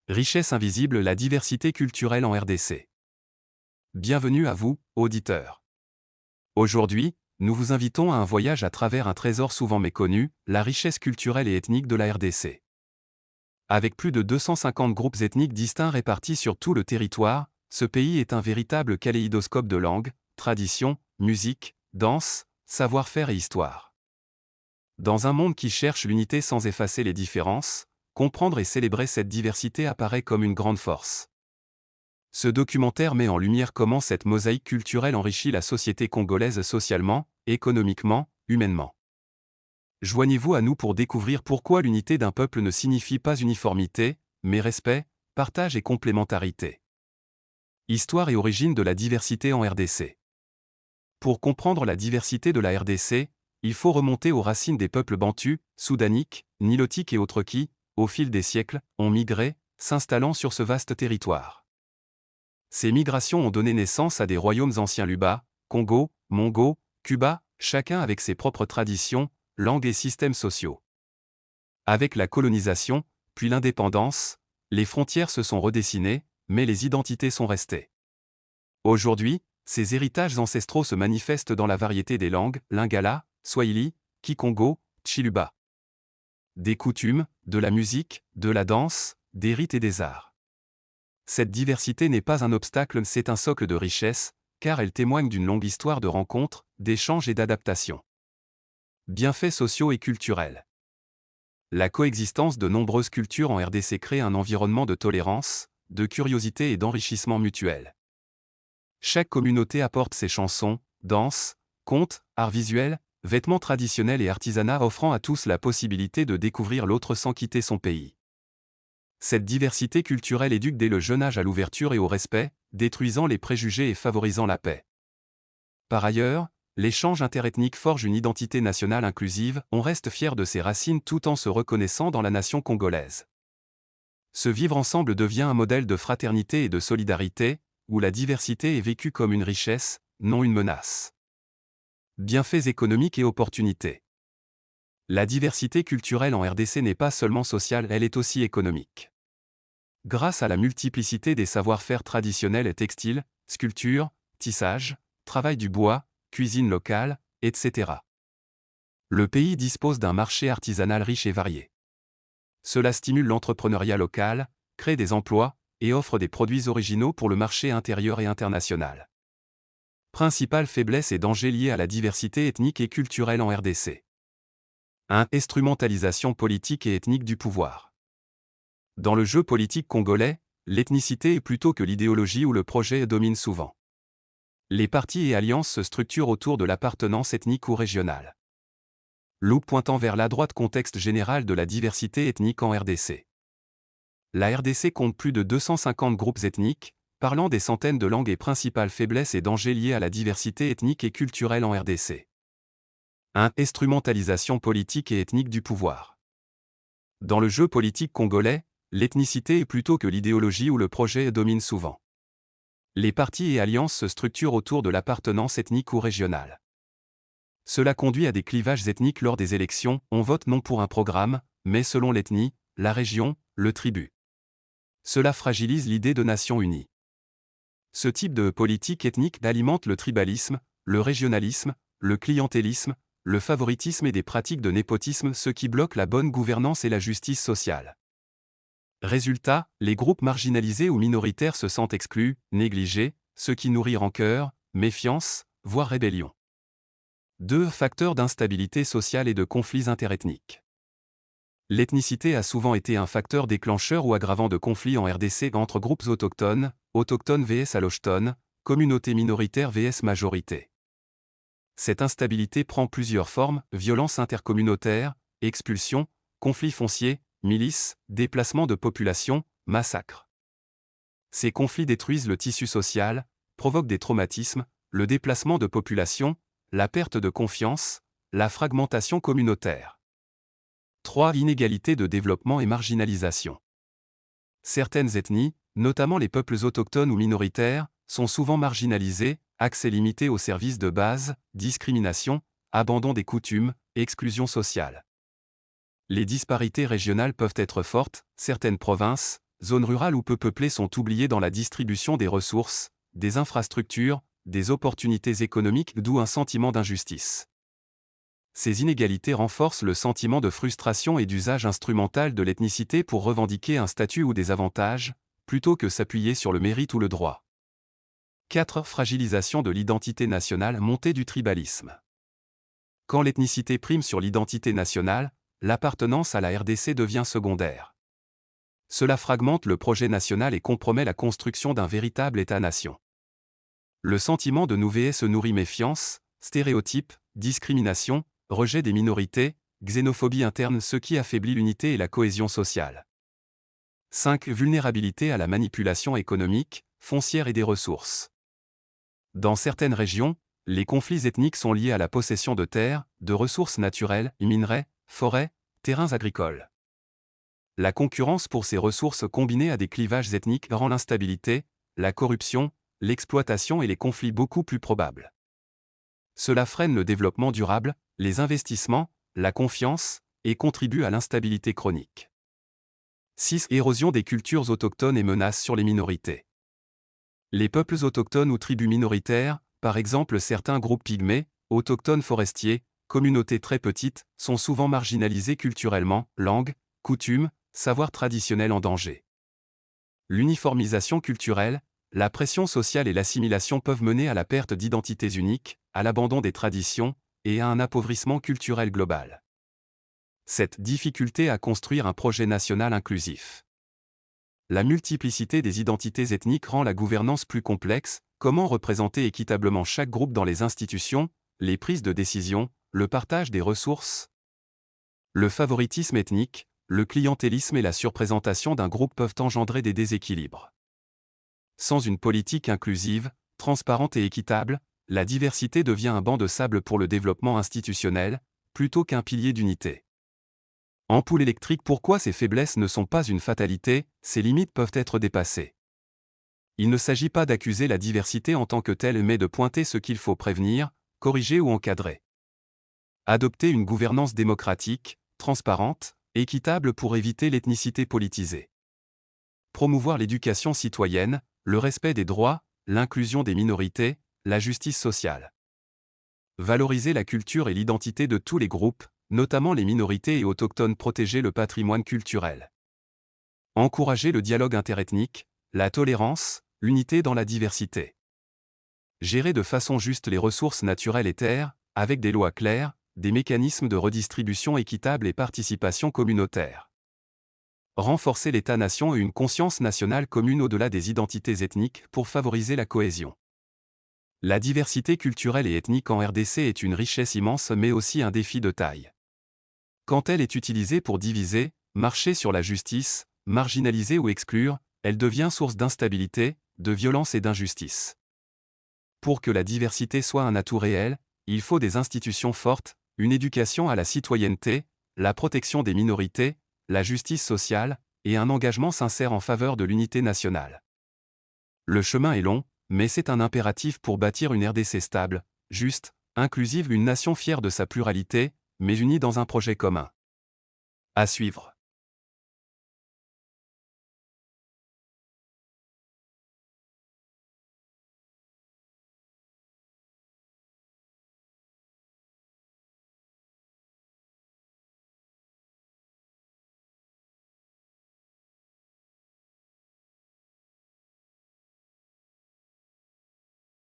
Richesse invisible, la diversité culturelle en RDC. Bienvenue à vous, auditeurs. Aujourd'hui, nous vous invitons à un voyage à travers un trésor souvent méconnu, la richesse culturelle et ethnique de la RDC. Avec plus de 250 groupes ethniques distincts répartis sur tout le territoire, ce pays est un véritable kaléidoscope de langues, traditions, musique, danse, savoir-faire et histoire. Dans un monde qui cherche l'unité sans effacer les différences, comprendre et célébrer cette diversité apparaît comme une grande force. Ce documentaire met en lumière comment cette mosaïque culturelle enrichit la société congolaise socialement, économiquement, humainement. Joignez-vous à nous pour découvrir pourquoi l'unité d'un peuple ne signifie pas uniformité, mais respect, partage et complémentarité. Histoire et origine de la diversité en RDC. Pour comprendre la diversité de la RDC, il faut remonter aux racines des peuples bantus, soudaniques, nilotiques et autres qui, au fil des siècles, ont migré, s'installant sur ce vaste territoire. Ces migrations ont donné naissance à des royaumes anciens Luba, Congo, Mongo, Cuba, chacun avec ses propres traditions, langues et systèmes sociaux. Avec la colonisation, puis l'indépendance, les frontières se sont redessinées, mais les identités sont restées. Aujourd'hui, ces héritages ancestraux se manifestent dans la variété des langues, lingala, swahili, kikongo, chiluba. Des coutumes, de la musique, de la danse, des rites et des arts. Cette diversité n'est pas un obstacle, c'est un socle de richesse, car elle témoigne d'une longue histoire de rencontres, d'échanges et d'adaptation. Bienfaits sociaux et culturels. La coexistence de nombreuses cultures en RDC crée un environnement de tolérance, de curiosité et d'enrichissement mutuel. Chaque communauté apporte ses chansons, danses, contes, arts visuels, vêtements traditionnels et artisanat offrant à tous la possibilité de découvrir l'autre sans quitter son pays. Cette diversité culturelle éduque dès le jeune âge à l'ouverture et au respect, détruisant les préjugés et favorisant la paix. Par ailleurs, l'échange interethnique forge une identité nationale inclusive, on reste fier de ses racines tout en se reconnaissant dans la nation congolaise. Ce vivre ensemble devient un modèle de fraternité et de solidarité, où la diversité est vécue comme une richesse, non une menace. Bienfaits économiques et opportunités. La diversité culturelle en RDC n'est pas seulement sociale, elle est aussi économique. Grâce à la multiplicité des savoir-faire traditionnels et textiles, sculpture, tissage, travail du bois, cuisine locale, etc. Le pays dispose d'un marché artisanal riche et varié. Cela stimule l'entrepreneuriat local, crée des emplois, et offre des produits originaux pour le marché intérieur et international. Principales faiblesses et dangers liés à la diversité ethnique et culturelle en RDC. 1. Instrumentalisation politique et ethnique du pouvoir. Dans le jeu politique congolais, l'ethnicité est plutôt que l'idéologie où le projet domine souvent. Les partis et alliances se structurent autour de l'appartenance ethnique ou régionale. Loupe pointant vers la droite, contexte général de la diversité ethnique en RDC. La RDC compte plus de 250 groupes ethniques, parlant des centaines de langues et principales faiblesses et dangers liés à la diversité ethnique et culturelle en RDC. 1. Instrumentalisation politique et ethnique du pouvoir. Dans le jeu politique congolais, l'ethnicité est plutôt que l'idéologie où le projet domine souvent. Les partis et alliances se structurent autour de l'appartenance ethnique ou régionale. Cela conduit à des clivages ethniques lors des élections, on vote non pour un programme, mais selon l'ethnie, la région, le tribut. Cela fragilise l'idée de nation unie. Ce type de politique ethnique alimente le tribalisme, le régionalisme, le clientélisme, le favoritisme et des pratiques de népotisme, ce qui bloque la bonne gouvernance et la justice sociale. Résultat, les groupes marginalisés ou minoritaires se sentent exclus, négligés, ce qui nourrit rancœur, méfiance, voire rébellion. 2. Facteurs d'instabilité sociale et de conflits interethniques. L'ethnicité a souvent été un facteur déclencheur ou aggravant de conflits en RDC entre groupes autochtones, autochtones vs allochtones, communautés minoritaires vs majorité. Cette instabilité prend plusieurs formes: violences intercommunautaires, expulsions, conflits fonciers, milices, déplacements de population, massacres. Ces conflits détruisent le tissu social, provoquent des traumatismes, le déplacement de population, la perte de confiance, la fragmentation communautaire. 3. Inégalité de développement et marginalisation. Certaines ethnies, notamment les peuples autochtones ou minoritaires, sont souvent marginalisées, accès limité aux services de base, discrimination, abandon des coutumes, exclusion sociale. Les disparités régionales peuvent être fortes, certaines provinces, zones rurales ou peu peuplées sont oubliées dans la distribution des ressources, des infrastructures, des opportunités économiques, d'où un sentiment d'injustice. Ces inégalités renforcent le sentiment de frustration et d'usage instrumental de l'ethnicité pour revendiquer un statut ou des avantages, plutôt que s'appuyer sur le mérite ou le droit. 4. Fragilisation de l'identité nationale, montée du tribalisme. Quand l'ethnicité prime sur l'identité nationale, l'appartenance à la RDC devient secondaire. Cela fragmente le projet national et compromet la construction d'un véritable État-nation. Le sentiment de nouveauté se nourrit méfiance, stéréotypes, discrimination, rejet des minorités, xénophobie interne, ce qui affaiblit l'unité et la cohésion sociale. 5. Vulnérabilité à la manipulation économique, foncière et des ressources. Dans certaines régions, les conflits ethniques sont liés à la possession de terres, de ressources naturelles, minerais, forêts, terrains agricoles. La concurrence pour ces ressources combinée à des clivages ethniques rend l'instabilité, la corruption, l'exploitation et les conflits beaucoup plus probables. Cela freine le développement durable, les investissements, la confiance, et contribue à l'instabilité chronique. 6. Érosion des cultures autochtones et menaces sur les minorités. Les peuples autochtones ou tribus minoritaires, par exemple certains groupes pygmées, autochtones forestiers, communautés très petites, sont souvent marginalisés culturellement, langue, coutumes, savoirs traditionnels en danger. L'uniformisation culturelle, la pression sociale et l'assimilation peuvent mener à la perte d'identités uniques, à l'abandon des traditions, et à un appauvrissement culturel global. Cette difficulté à construire un projet national inclusif. La multiplicité des identités ethniques rend la gouvernance plus complexe. Comment représenter équitablement chaque groupe dans les institutions, les prises de décision, le partage des ressources? Le favoritisme ethnique, le clientélisme et la surprésentation d'un groupe peuvent engendrer des déséquilibres. Sans une politique inclusive, transparente et équitable, la diversité devient un banc de sable pour le développement institutionnel, plutôt qu'un pilier d'unité. Ampoule électrique. Pourquoi ces faiblesses ne sont pas une fatalité, ces limites peuvent être dépassées. Il ne s'agit pas d'accuser la diversité en tant que telle mais de pointer ce qu'il faut prévenir, corriger ou encadrer. Adopter une gouvernance démocratique, transparente, équitable pour éviter l'ethnicité politisée. Promouvoir l'éducation citoyenne, le respect des droits, l'inclusion des minorités, la justice sociale. Valoriser la culture et l'identité de tous les groupes, notamment les minorités et autochtones. Protéger le patrimoine culturel. Encourager le dialogue interethnique, la tolérance, l'unité dans la diversité. Gérer de façon juste les ressources naturelles et terres, avec des lois claires, des mécanismes de redistribution équitable et participation communautaire. Renforcer l'État-nation et une conscience nationale commune au-delà des identités ethniques pour favoriser la cohésion. La diversité culturelle et ethnique en RDC est une richesse immense mais aussi un défi de taille. Quand elle est utilisée pour diviser, marcher sur la justice, marginaliser ou exclure, elle devient source d'instabilité, de violence et d'injustice. Pour que la diversité soit un atout réel, il faut des institutions fortes, une éducation à la citoyenneté, la protection des minorités, la justice sociale, et un engagement sincère en faveur de l'unité nationale. Le chemin est long, mais c'est un impératif pour bâtir une RDC stable, juste, inclusive, une nation fière de sa pluralité, mais unie dans un projet commun. À suivre.